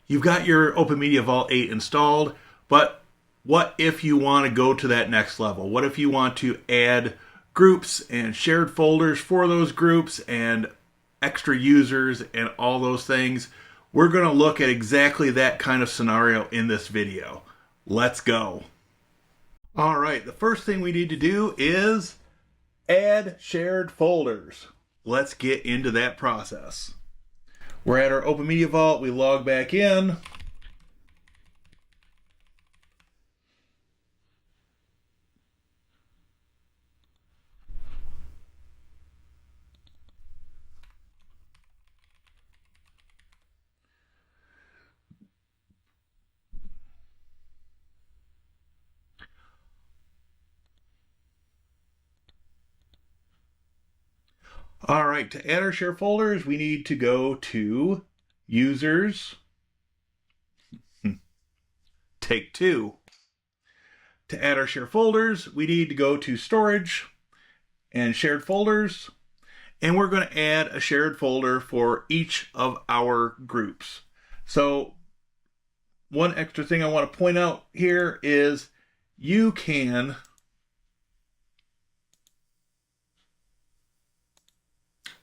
You've got your OpenMediaVault 8 installed, but what if you want to go to that next level? What if you want to add groups and shared folders for those groups and extra users and all those things? We're going to look at exactly that kind of scenario in this video. Let's go. All right, the first thing we need to do is add shared folders. Let's get into that process. We're at our OpenMediaVault, we log back in. All right, to add our share folders, we need to go to Users, Take Two. To add our share folders, we need to go to Storage and Shared Folders, and we're going to add a shared folder for each of our groups. So one extra thing I want to point out here is you can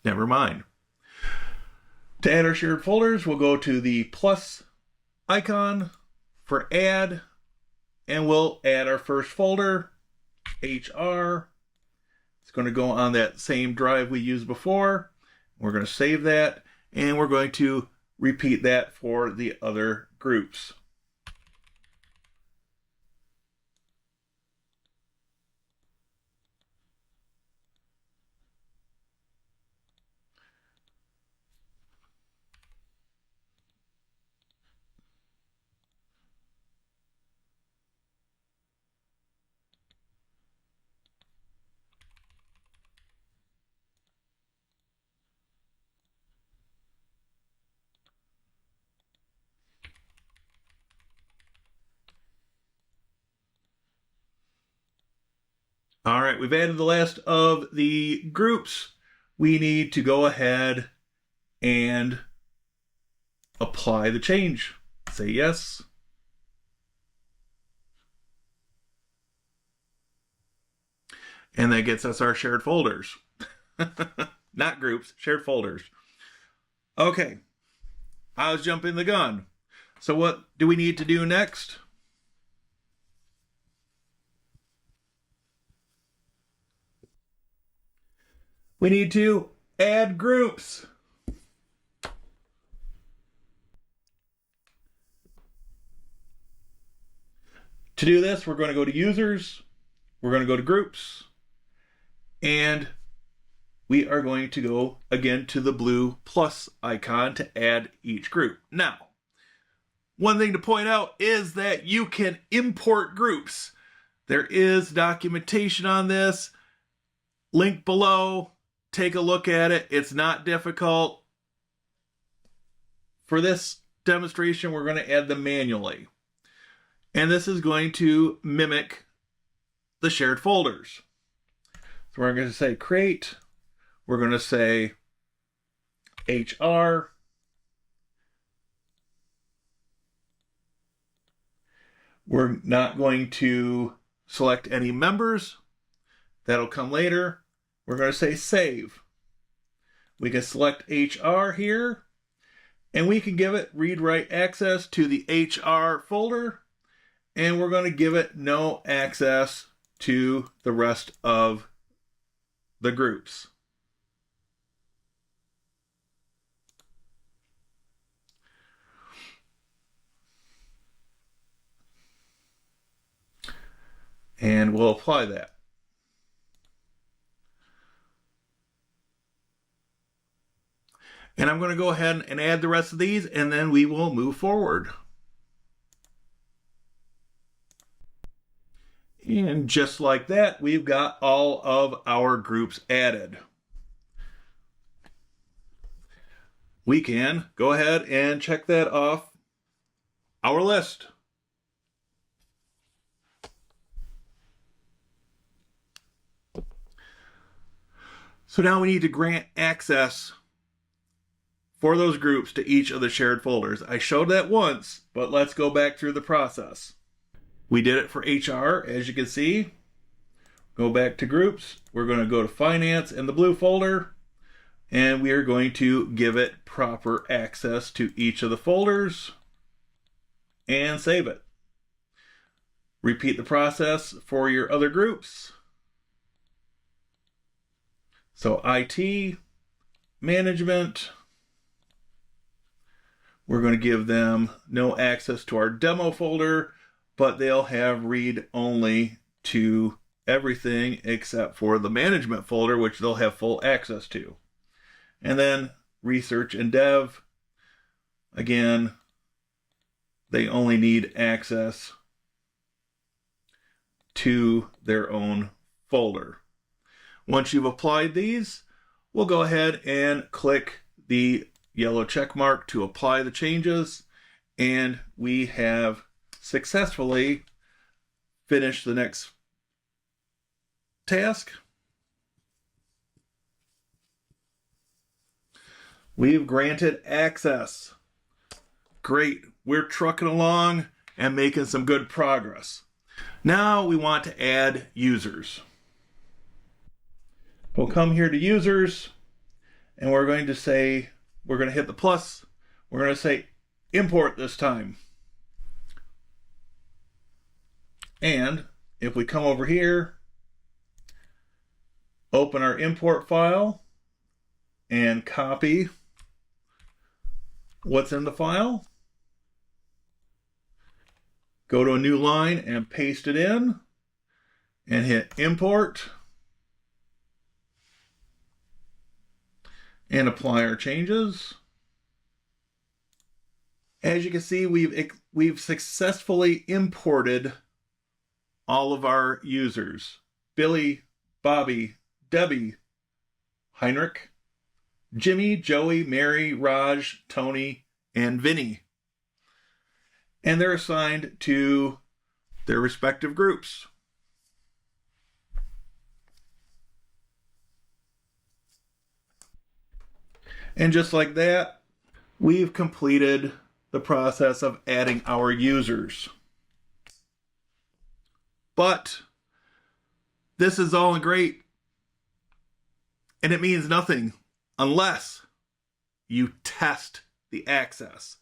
never mind. To add our shared folders, we'll go to the plus icon for add, and we'll add our first folder, HR. It's going to go on that same drive we used before. We're going to save that, and we're going to repeat that for the other groups. All right, we've added the last of the groups. We need to go ahead and apply the change. Say yes. And that gets us our shared folders. Not groups, shared folders. Okay, I was jumping the gun. So what do we need to do next? We need to add groups. To do this, we're going to go to Users, we're going to go to Groups, and we are going to go again to the blue plus icon to add each group. Now, one thing to point out is that you can import groups. There is documentation on this, link below. Take a look at it. It's not difficult. For this demonstration, we're going to add them manually. And this is going to mimic the shared folders. So we're going to say create. We're going to say HR. We're not going to select any members. That'll come later. We're going to say save. We can select HR here, and we can give it read-write access to the HR folder, and we're going to give it no access to the rest of the groups. And we'll apply that. And I'm going to go ahead and add the rest of these, and then we will move forward. And just like that, we've got all of our groups added. We can go ahead and check that off our list. So now we need to grant access for those groups to each of the shared folders. I showed that once, but let's go back through the process. We did it for HR, as you can see. Go back to groups. We're going to go to finance in the blue folder, and we are going to give it proper access to each of the folders and save it. Repeat the process for your other groups. So IT, management, we're going to give them no access to our demo folder, but they'll have read only to everything except for the management folder, which they'll have full access to. And then research and dev, again, they only need access to their own folder. Once you've applied these, we'll go ahead and click the yellow check mark to apply the changes, and we have successfully finished the next task. We've granted access. Great, we're trucking along and making some good progress. Now we want to add users. We'll come here to users, and we're going to say, we're going to hit the plus. We're going to say import this time. And if we come over here, open our import file and copy what's in the file, go to a new line and paste it in and hit import and apply our changes. As you can see, we've successfully imported all of our users: Billy, Bobby, Debbie, Heinrich, Jimmy, Joey, Mary, Raj, Tony, and Vinny. And they're assigned to their respective groups. And just like that, we've completed the process of adding our users. But this is all great, and it means nothing unless you test the access.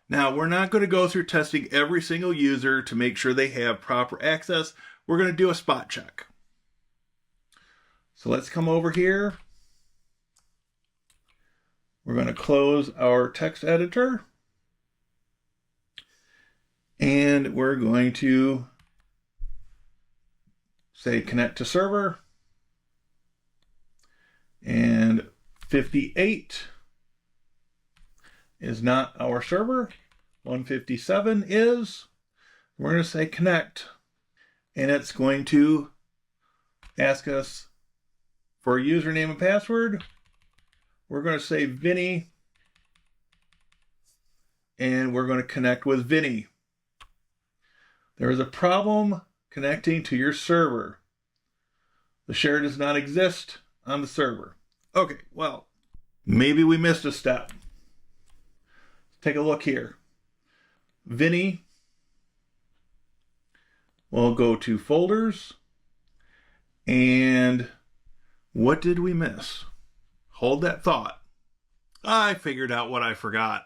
Now, we're not going to go through testing every single user to make sure they have proper access. We're going to do a spot check. So let's come over here. We're going to close our text editor, and we're going to say connect to server, and 58 is not our server. 157 is. We're going to say connect, and it's going to ask us for a username and password. We're going to say Vinny, and we're going to connect with Vinny. There is a problem connecting to your server. The share does not exist on the server. Okay, well, maybe we missed a step. Take a look here. Vinny, we'll go to folders, and what did we miss? Hold that thought. I figured out what I forgot.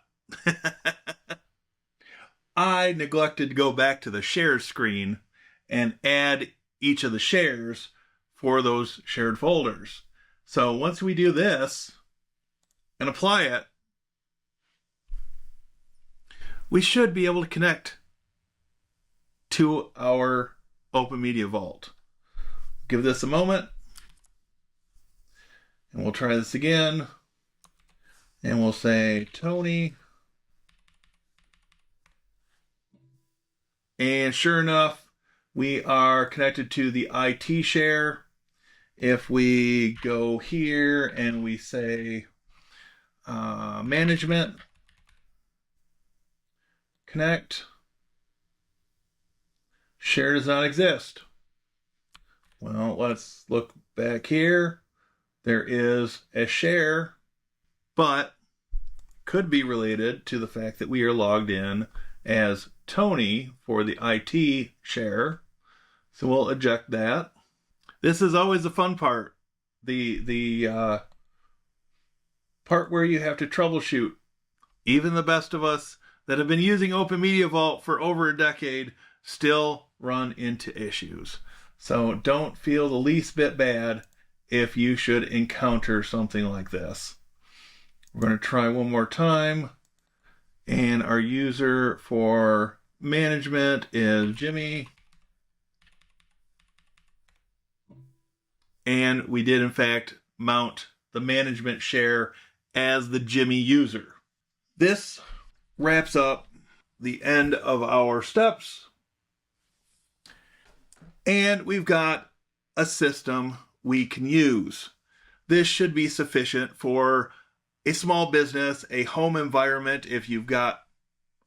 I neglected to go back to the share screen and add each of the shares for those shared folders. So once we do this and apply it, we should be able to connect to our OpenMediaVault. Give this a moment, and we'll try this again, and we'll say Tony, and sure enough, we are connected to the IT share. If we go here and we say management, connect, share does not exist. Well, let's look back here. There is a share, but could be related to the fact that we are logged in as Tony for the IT share. So we'll eject that. This is always the fun part. The part where you have to troubleshoot. Even the best of us that have been using OpenMediaVault for over a decade still run into issues. So don't feel the least bit bad if you should encounter something like this. We're going to try one more time. And our user for management is Jimmy. And we did, in fact, mount the management share as the Jimmy user. This wraps up the end of our steps. And we've got a system we can use. This should be sufficient for a small business, a home environment if you've got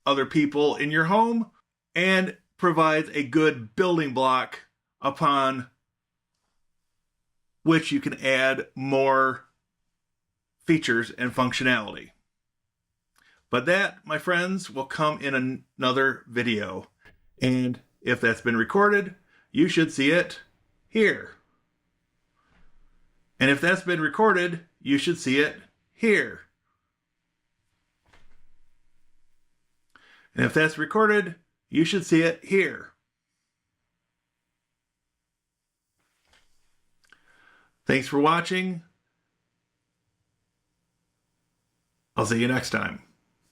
other people in your home, and provides a good building block upon which you can add more features and functionality. But that, my friends, will come in another video. And if that's been recorded, you should see it here. And if that's been recorded, you should see it here. And if that's recorded, you should see it here. Thanks for watching. I'll see you next time.